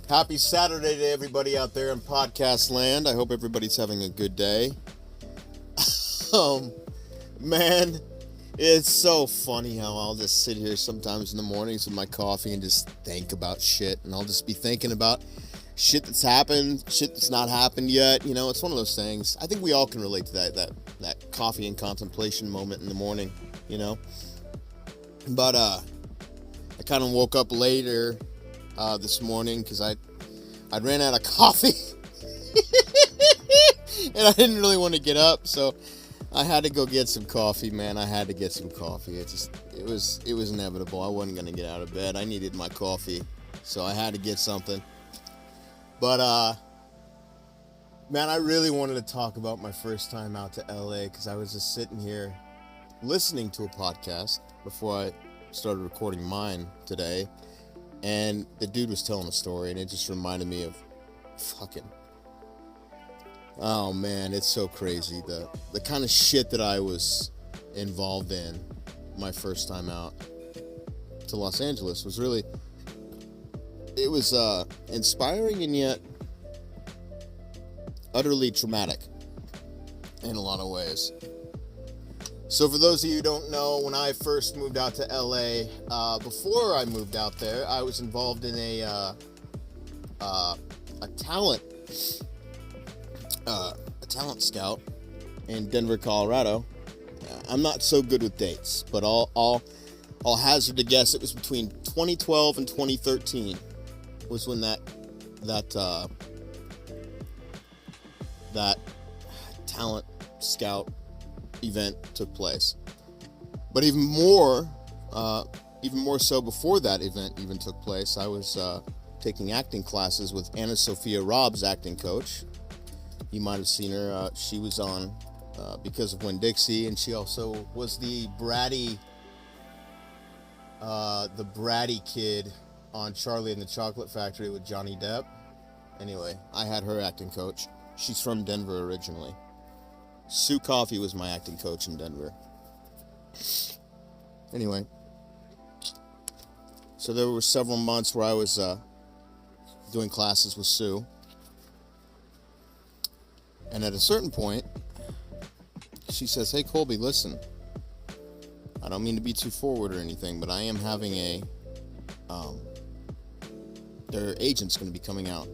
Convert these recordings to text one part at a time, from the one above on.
Happy Saturday to everybody out there in podcast land. I hope everybody's having a good day. Um, man, it's so funny how I'll just sit here sometimes in the mornings with my coffee and just think about shit. And I'll just be thinking about shit that's happened, shit that's not happened yet. You know, it's one of those things. I think we all can relate to that coffee and contemplation moment in the morning, you know. But I kind of woke up later this morning because I ran out of coffee and I didn't really want to get up, so I had to go get some coffee, man. I had to get some coffee. It was inevitable. I wasn't gonna get out of bed. I needed my coffee, so I had to get something. But man, I really wanted to talk about my first time out to LA because I was just sitting here listening to a podcast before I started recording mine today. And the dude was telling a story, and it just reminded me of fucking... Oh, man, it's so crazy. The kind of shit that I was involved in my first time out to Los Angeles was really... It was inspiring and yet utterly traumatic in a lot of ways. So for those of you who don't know, when I first moved out to LA, before I moved out there, I was involved in a talent scout in Denver, Colorado. I'm not so good with dates, but I'll hazard a guess it was between 2012 and 2013 was when that talent scout event took place. But even more so before that event even took place, I was taking acting classes with Anna Sophia Robb's acting coach. You might have seen her. She was on Because of Winn-Dixie, and she also was the bratty kid on Charlie and the Chocolate Factory with Johnny Depp. Anyway, I had her acting coach. She's from Denver originally. Sue Coffey was my acting coach in Denver. Anyway, so there were several months where I was doing classes with Sue. And at a certain point, she says, "Hey, Colby, listen. I don't mean to be too forward or anything, but I am having their agent's going to be coming out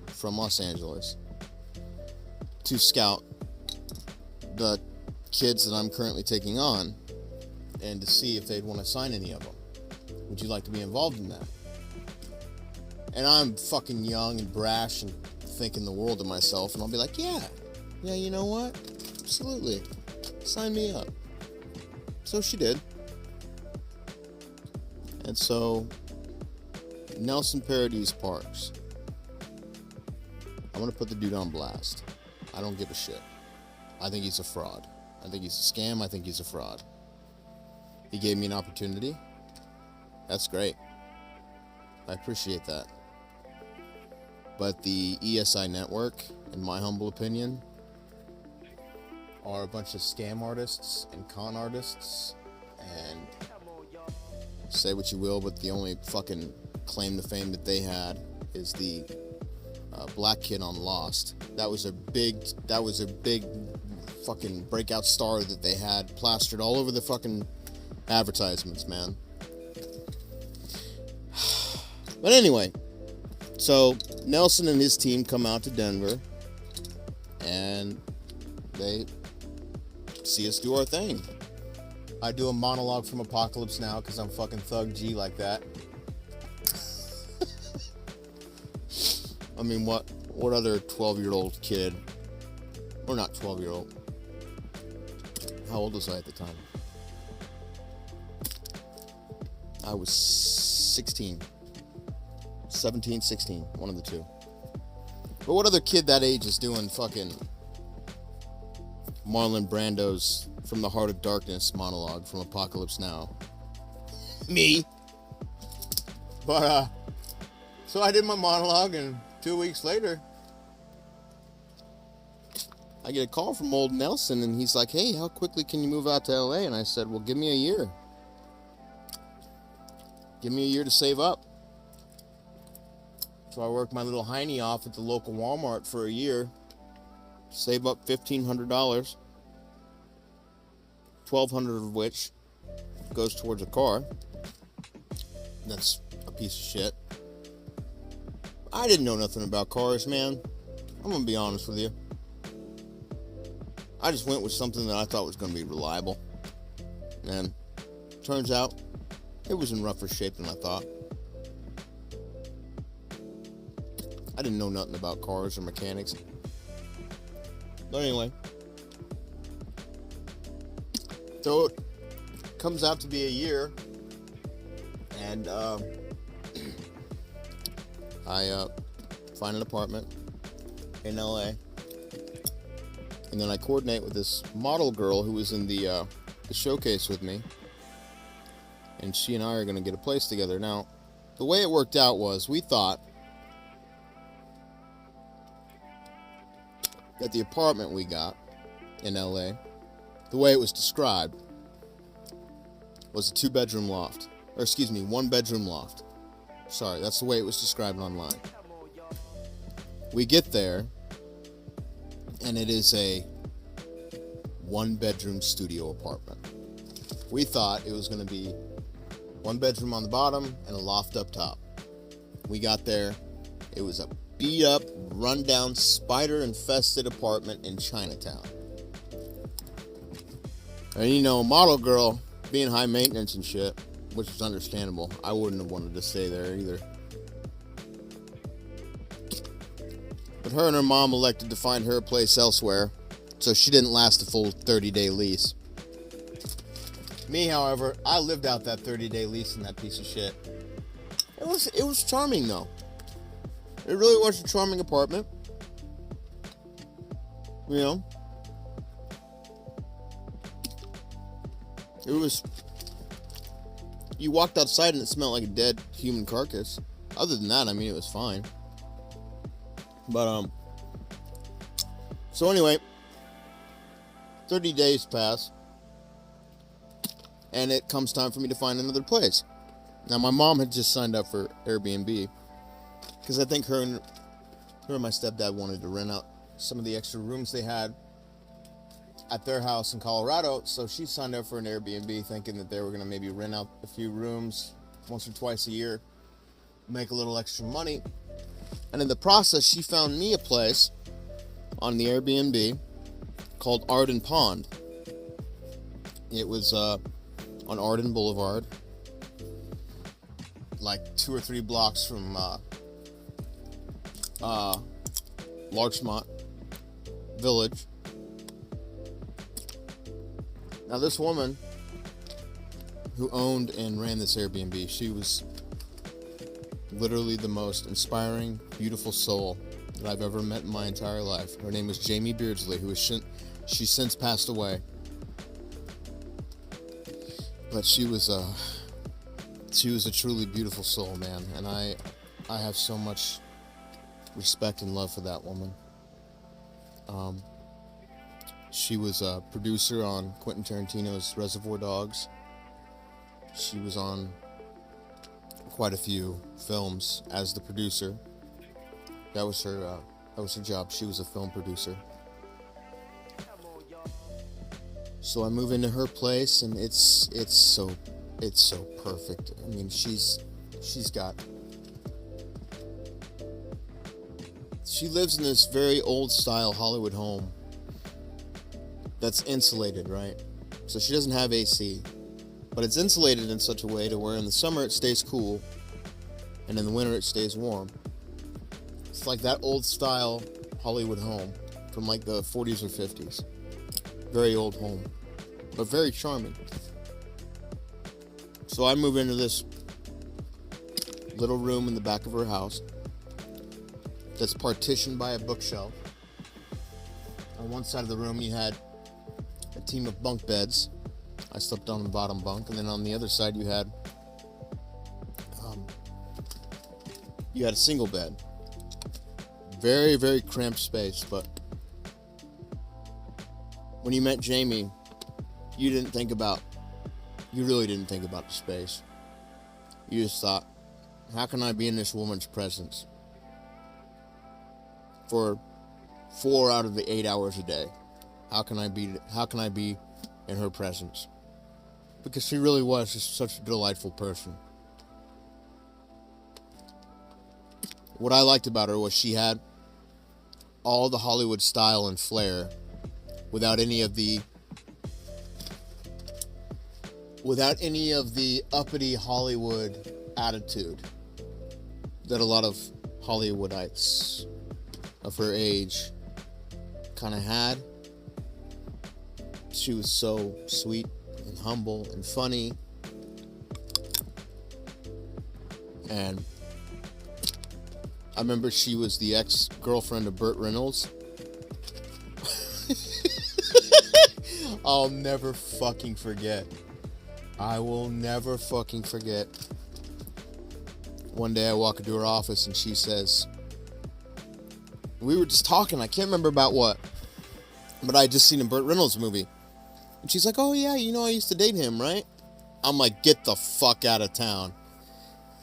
from Los Angeles to scout the kids that I'm currently taking on and to see if they'd want to sign any of them. Would you like to be involved in that?" And I'm fucking young and brash and thinking the world of myself, and I'll be like, yeah, you know what? Absolutely. Sign me up. So she did. And so, Nelson Paradis Parks. I'm going to put the dude on blast. I don't give a shit. I think he's a fraud. I think he's a scam. I think he's a fraud. He gave me an opportunity. That's great. I appreciate that. But the ESI network, in my humble opinion, are a bunch of scam artists and con artists, and say what you will, but the only fucking claim to fame that they had is the black kid on Lost. That was a big fucking breakout star that they had plastered all over the fucking advertisements, man. But anyway, so Nelson and his team come out to Denver, and they see us do our thing. I do a monologue from Apocalypse Now because I'm fucking Thug G like that. I mean, what other 12-year-old kid, or not 12-year-old, how old was I at the time? I was 16, 17, 16, one of the two. But what other kid that age is doing fucking Marlon Brando's From the Heart of Darkness monologue from Apocalypse Now? Me. But, so I did my monologue, and 2 weeks later, I get a call from old Nelson, and he's like, "Hey, how quickly can you move out to LA?" And I said, "Well, give me a year. Give me a year to save up." So I worked my little hiney off at the local Walmart for a year, save up $1,500, $1,200 of which goes towards a car. That's a piece of shit. I didn't know nothing about cars, man. I'm gonna be honest with you. I just went with something that I thought was gonna be reliable. And turns out it was in rougher shape than I thought. I didn't know nothing about cars or mechanics. But anyway. So it comes out to be a year. And I find an apartment in LA. And then I coordinate with this model girl who was in the showcase with me. And she and I are going to get a place together. Now, the way it worked out was we thought that the apartment we got in LA, the way it was described, was a 2-bedroom loft. Or excuse me, 1-bedroom loft. Sorry, that's the way it was described online. We get there, and it is a 1-bedroom studio apartment. We thought it was going to be 1 bedroom on the bottom and a loft up top. We got there, it was a beat up, rundown, spider-infested apartment in Chinatown. And you know, model girl being high maintenance and shit, which is understandable. I wouldn't have wanted to stay there either. But her and her mom elected to find her a place elsewhere, so she didn't last a full 30-day lease. Me, however, I lived out that 30-day lease in that piece of shit. It was charming, though. It really was a charming apartment. You know? It was... You walked outside and it smelled like a dead human carcass. Other than that, I mean, it was fine. But, so anyway, 30 days pass, and it comes time for me to find another place. Now, my mom had just signed up for Airbnb, because I think her and my stepdad wanted to rent out some of the extra rooms they had at their house in Colorado, so she signed up for an Airbnb thinking that they were going to maybe rent out a few rooms once or twice a year, make a little extra money. And in the process, she found me a place on the Airbnb called Arden Pond. It was on Arden Boulevard, like 2 or 3 blocks from Larchmont Village. Now, this woman who owned and ran this Airbnb, she was literally the most inspiring, beautiful soul that I've ever met in my entire life. Her name was Jamie Beardsley, she's since passed away. But she was a truly beautiful soul, man, and I have so much respect and love for that woman. She was a producer on Quentin Tarantino's Reservoir Dogs. She was on quite a few films as the producer. That was her job. She was a film producer. So I move into her place, and it's so perfect. I mean, she lives in this very old style Hollywood home that's insulated, right? So she doesn't have AC, but it's insulated in such a way to where in the summer it stays cool, and in the winter it stays warm. It's like that old style Hollywood home from like the 40s or 50s. Very old home, but very charming. So I move into this little room in the back of her house that's partitioned by a bookshelf. On one side of the room you had a team of bunk beds. I slept on the bottom bunk, and then on the other side you had a single bed. Very, very cramped space, but when you met Jamie, you really didn't think about the space. You just thought, how can I be in this woman's presence for 4 out of the 8 hours a day. How can I be in her presence? Because she really was just such a delightful person. What I liked about her was she had all the Hollywood style and flair without any of the uppity Hollywood attitude that a lot of Hollywoodites of her age kind of had. She was so sweet and humble and funny. And I remember she was the ex-girlfriend of Burt Reynolds. I'll never fucking forget. I will never fucking forget. One day I walk into her office and she says, we were just talking, I can't remember about what, but I had just seen a Burt Reynolds movie. And she's like, oh yeah, I used to date him, right? I'm like, get the fuck out of town.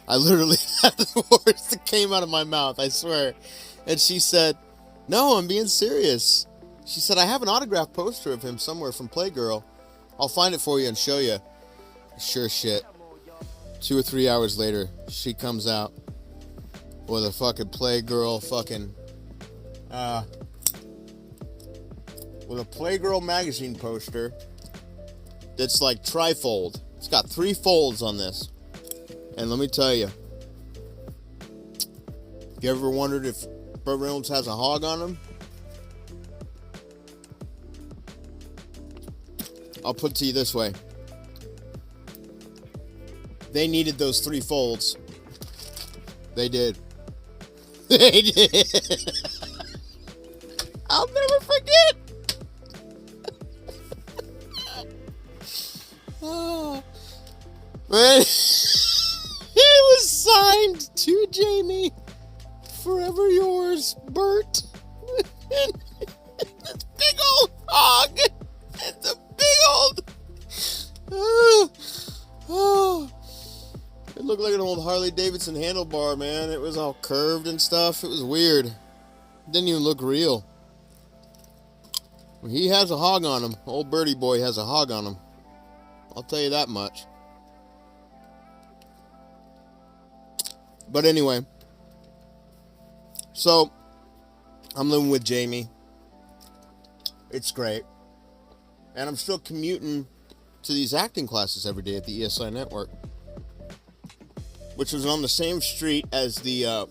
I literally had the words that came out of my mouth, I swear. And she said, no, I'm being serious. She said, I have an autographed poster of him somewhere from Playgirl. I'll find it for you and show you. Sure shit. 2 or 3 hours later, she comes out with a fucking Playgirl with a Playgirl magazine poster that's like trifold. It's got 3 folds on this. And let me tell you, you ever wondered if Burt Reynolds has a hog on him? I'll put it to you this way. They needed those 3 folds. They did. They did. I'll never forget. Oh. Man. It was signed to Jamie. Forever yours, Burt. This big old hog. It's a big old. It looked like an old Harley Davidson handlebar, man. It was all curved and stuff. It was weird. It didn't even look real. He has a hog on him. Old Birdie boy has a hog on him. I'll tell you that much. But anyway, so I'm living with Jamie. It's great. And I'm still commuting to these acting classes every day at the ESI Network, which was on the same street as the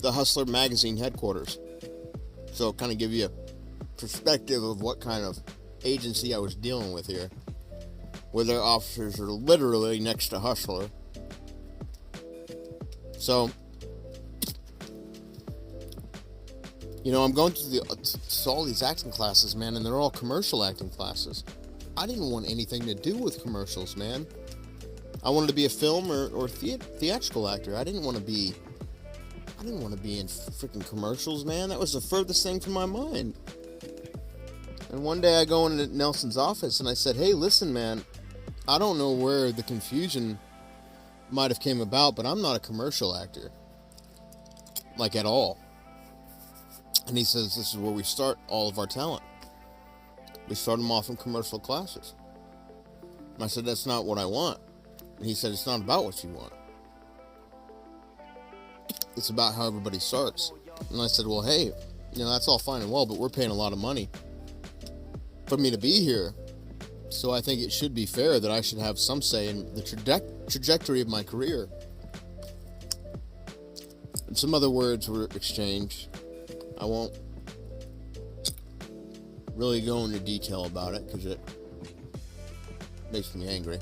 Hustler magazine headquarters. So kind of give you a perspective of what kind of agency I was dealing with here, where their offices are literally next to Hustler. So, I'm going to all these acting classes, man, and they're all commercial acting classes. I didn't want anything to do with commercials, man. I wanted to be a film or theatrical actor. I didn't want to be in freaking commercials, man. That was the furthest thing from my mind. And one day I go into Nelson's office and I said, hey, listen, man, I don't know where the confusion might have came about, but I'm not a commercial actor. Like, at all. And he says, this is where we start all of our talent. We start them off in commercial classes. And I said, that's not what I want. And he said, it's not about what you want. It's about how everybody starts. And I said, well, hey, that's all fine and well, but we're paying a lot of money for me to be here. So I think it should be fair that I should have some say in the trajectory of my career. And some other words were exchanged. I won't really go into detail about it because it makes me angry,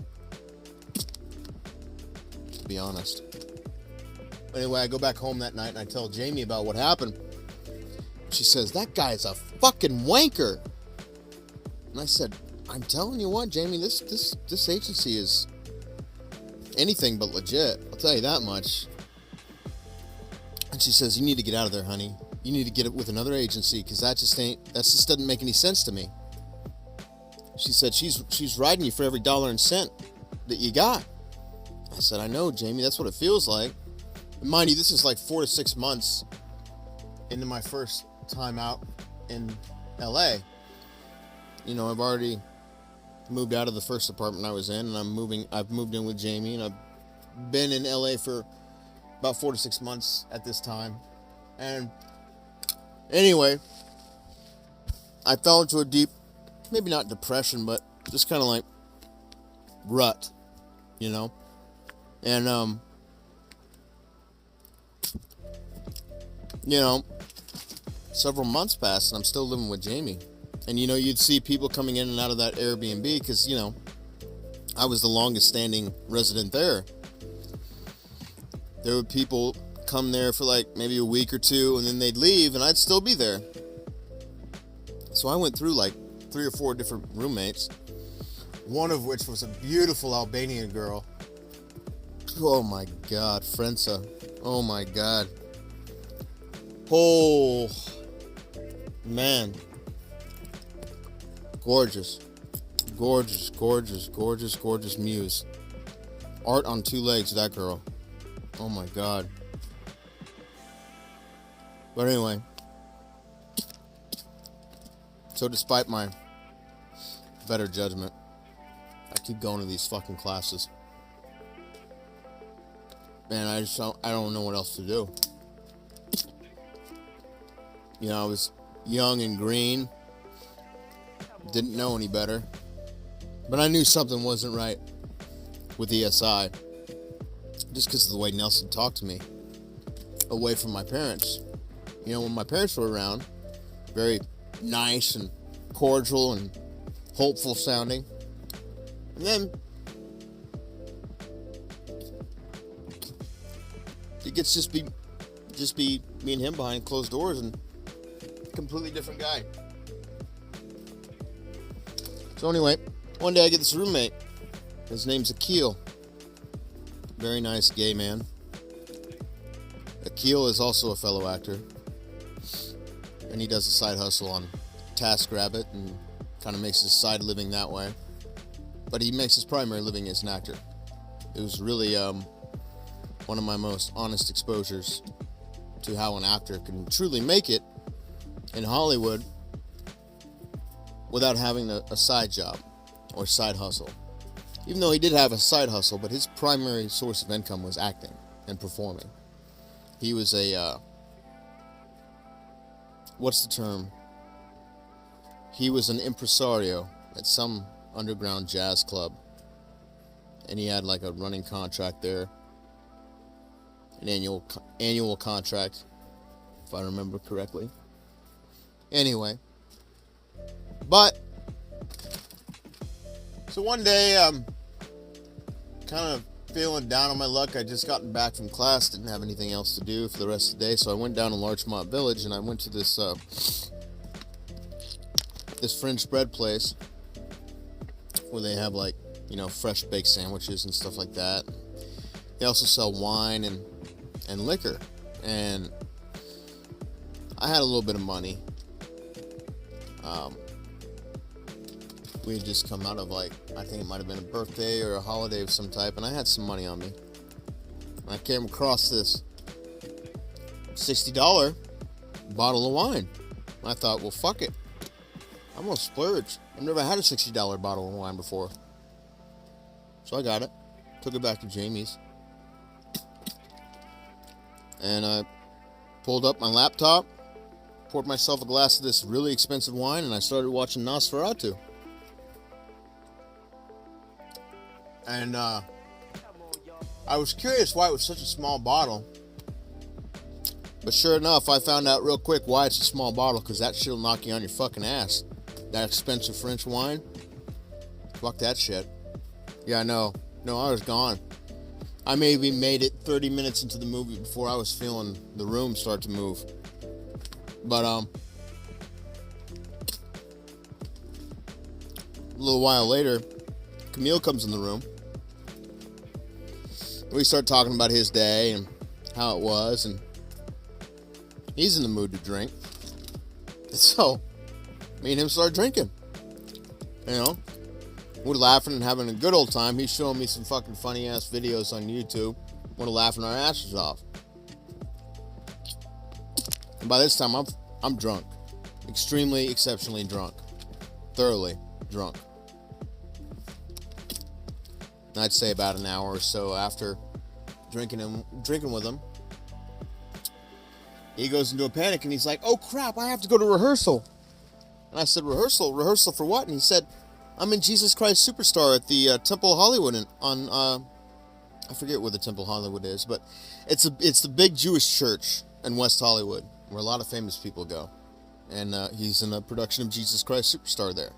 to be honest. Anyway, I go back home that night and I tell Jamie about what happened. She says, that guy's a fucking wanker. And I said, I'm telling you what, Jamie, this agency is anything but legit. I'll tell you that much. And she says, you need to get out of there, honey. You need to get it with another agency because that just doesn't make any sense to me. She said, she's riding you for every dollar and cent that you got. I said, I know, Jamie, that's what it feels like. And mind you, this is like 4 to 6 months into my first time out in LA. You know, I've already moved out of the first apartment I was in, and I've moved in with Jamie, and I've been in LA for about 4 to 6 months at this time. And anyway, I fell into a deep, maybe not depression, but just kind of like rut, you know? And, you know, several months passed and I'm still living with Jamie. And, you know, you'd see people coming in and out of that Airbnb because, you know, I was the longest standing resident there. There would people come there for like maybe a week or two and then they'd leave and I'd still be there. So I went through like 3 or 4 different roommates, one of which was a beautiful Albanian girl. Oh my God, Frenza. Oh my God. Oh, man. Gorgeous. Gorgeous, gorgeous, gorgeous, gorgeous muse. Art on 2 legs, that girl. Oh my God. But anyway. So despite my better judgment, I keep going to these fucking classes. Man, I don't know what else to do. You know, I was young and green. Didn't know any better. But I knew something wasn't right with ESI. Just because of the way Nelson talked to me. Away from my parents. You know, when my parents were around, very nice and cordial and hopeful sounding. And then it gets just be me and him behind closed doors and completely different guy. So anyway, one day I get this roommate. His name's Akil. Very nice gay man. Akil is also a fellow actor. And he does a side hustle on TaskRabbit and kind of makes his side living that way. But he makes his primary living as an actor. It was really one of my most honest exposures to how an actor can truly make it in Hollywood without having a side job or side hustle. Even though he did have a side hustle, but his primary source of income was acting and performing. He was what's the term? He was an impresario at some underground jazz club. And he had like a running contract there. An annual contract, if I remember correctly. Anyway. But, so one day, kind of feeling down on my luck. I just gotten back from class, didn't have anything else to do for the rest of the day, so I went down to Larchmont Village, and I went to this French bread place, where they have, like, you know, fresh baked sandwiches and stuff like that. They also sell wine and liquor, and I had a little bit of money. We had just come out of, like, I think it might have been a birthday or a holiday of some type, and I had some money on me. And I came across this $60 bottle of wine. And I thought, well, fuck it. I'm gonna splurge. I've never had a $60 bottle of wine before. So I got it. Took it back to Jamie's. And I pulled up my laptop, poured myself a glass of this really expensive wine, and I started watching Nosferatu. And I was curious why it was such a small bottle. But sure enough, I found out real quick why it's a small bottle, because that shit'll knock you on your fucking ass. That expensive French wine. Fuck that shit. Yeah, I know. No, I was gone. I maybe made it 30 minutes into the movie before I was feeling the room start to move. But, a little while later, Camille comes in the room. We start talking about his day and how it was, and he's in the mood to drink. So, me and him start drinking. You know, we're laughing and having a good old time. He's showing me some fucking funny ass videos on YouTube. We're laughing our asses off. And by this time, I'm drunk. Extremely, exceptionally drunk. Thoroughly drunk. And I'd say about an hour or so after drinking with him, he goes into a panic and he's like, "Oh crap, I have to go to rehearsal." And I said, "Rehearsal? Rehearsal for what?" And he said, "I'm in Jesus Christ Superstar at the Temple Hollywood I forget where the Temple Hollywood is, but it's the big Jewish church in West Hollywood where a lot of famous people go. And he's in a production of Jesus Christ Superstar there."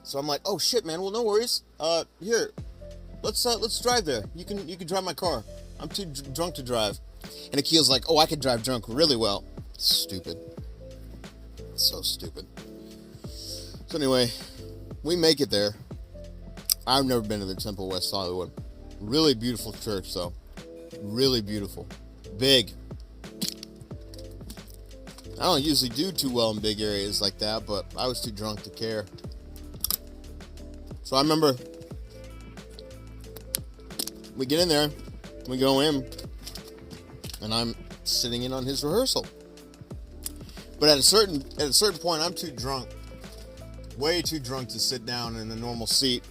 So I'm like, "Oh shit, man. Well, no worries. Here, let's drive there. You can drive my car. I'm too drunk to drive." And Akil's like, "Oh, I can drive drunk really well." Stupid. So stupid. So anyway, we make it there. I've never been to the Temple West Hollywood. Really beautiful church, though. Really beautiful. Big. I don't usually do too well in big areas like that, but I was too drunk to care. So I remember we get in there, we go in, and I'm sitting in on his rehearsal. But at a certain point, I'm too drunk, way too drunk to sit down in a normal seat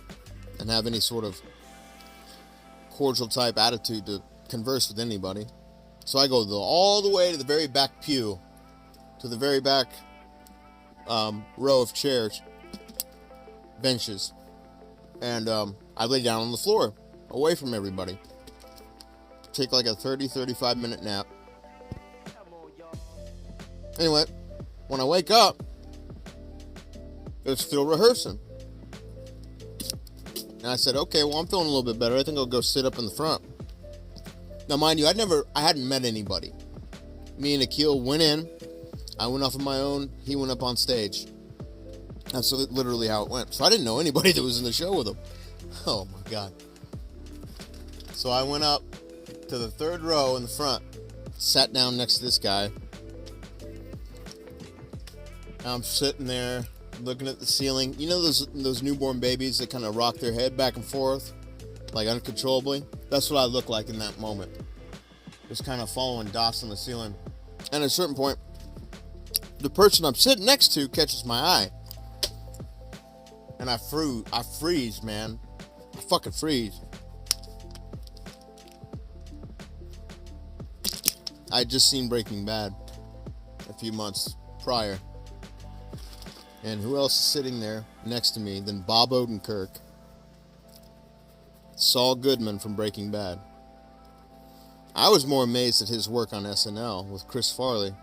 and have any sort of cordial type attitude to converse with anybody. So I go all the way to the very back pew, to the very back row of chairs, benches, and I lay down on the floor, away from everybody. Take like a 35 minute nap. Anyway, when I wake up, it's still rehearsing. And I said, "Okay, well, I'm feeling a little bit better. I think I'll go sit up in the front." Now, mind you, I hadn't met anybody. Me and Akil went in. I went off on my own. He went up on stage. That's literally how it went. So I didn't know anybody that was in the show with him. Oh, my God. So I went up to the third row in the front, sat down next to this guy. I'm sitting there looking at the ceiling. You know those newborn babies that kind of rock their head back and forth, like uncontrollably? That's what I look like in that moment. Just kind of following dots on the ceiling. And at a certain point, the person I'm sitting next to catches my eye. And I freeze, man. I fucking freeze. I had just seen Breaking Bad a few months prior. And who else is sitting there next to me than Bob Odenkirk, Saul Goodman from Breaking Bad. I was more amazed at his work on SNL with Chris Farley,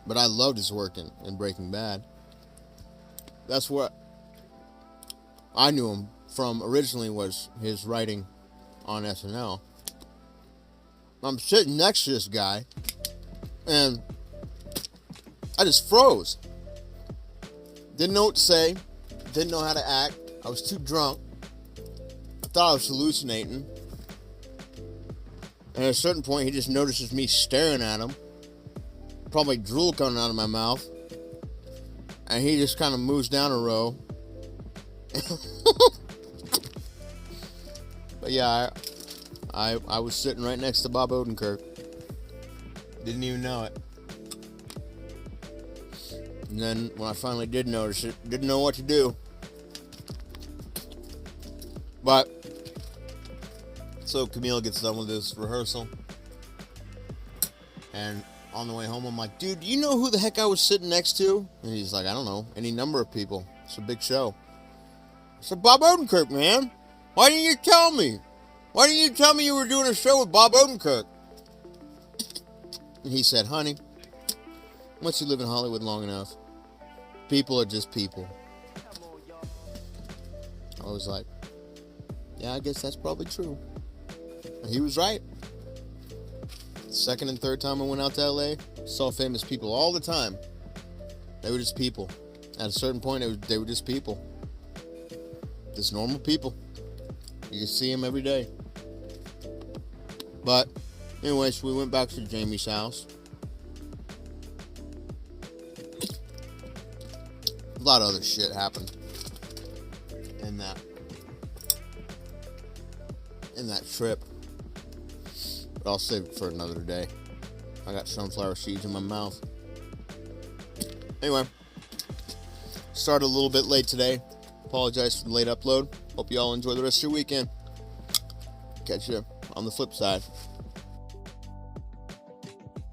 but I loved his work in Breaking Bad. That's what I knew him from originally, was his writing on SNL. I'm sitting next to this guy, and I just froze. Didn't know what to say. Didn't know how to act. I was too drunk. I thought I was hallucinating. And at a certain point, he just notices me staring at him. Probably drool coming out of my mouth. And he just kind of moves down a row. But yeah, I was sitting right next to Bob Odenkirk. Didn't even know it. And then when I finally did notice it, didn't know what to do. But so Camille gets done with this rehearsal, and on the way home I'm like, "Dude, do you know who the heck I was sitting next to?" And he's like, "I don't know, any number of people. It's a big show." I said, "Bob Odenkirk, man. Why didn't you tell me? Why didn't you tell me you were doing a show with Bob Odenkirk?" And he said, "Honey, once you live in Hollywood long enough, people are just people." I was like, yeah, I guess that's probably true. And he was right. Second and third time I went out to LA, saw famous people all the time. They were just people. At a certain point, they were just people. Just normal people. You can see them every day. But anyways, we went back to Jamie's house. A lot of other shit happened in that trip, but I'll save it for another day. I got sunflower seeds in my mouth. Anyway, started a little bit late today. Apologize for the late upload. Hope you all enjoy the rest of your weekend. Catch you on the flip side.